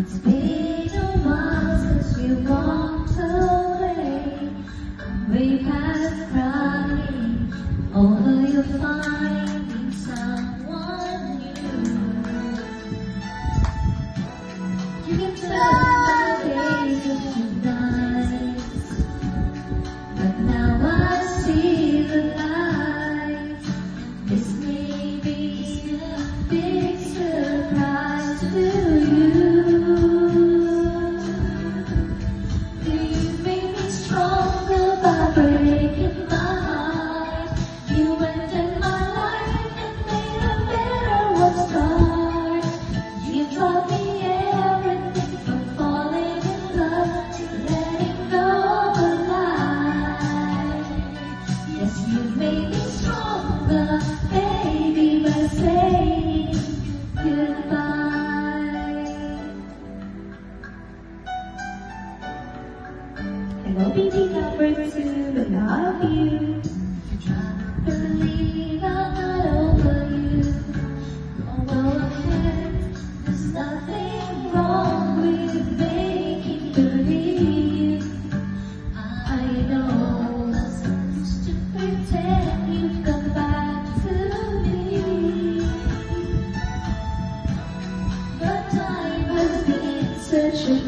It's been a while since you walked away, way past crying over you finding someone new. You can tell my days are too nice, but now I see the light. This may be a big surprise to you. You made me stronger by breaking my heart. You entered my life and made a better one start. You taught me everything from falling in love to letting go of life. Yes, you made me stronger, baby, by saying goodbye. Hello, BT number 2, I love you. Believe I'm not over you. Go ahead, there's nothing wrong with making believe. I know just to pretend you've come back to me. But time has been such a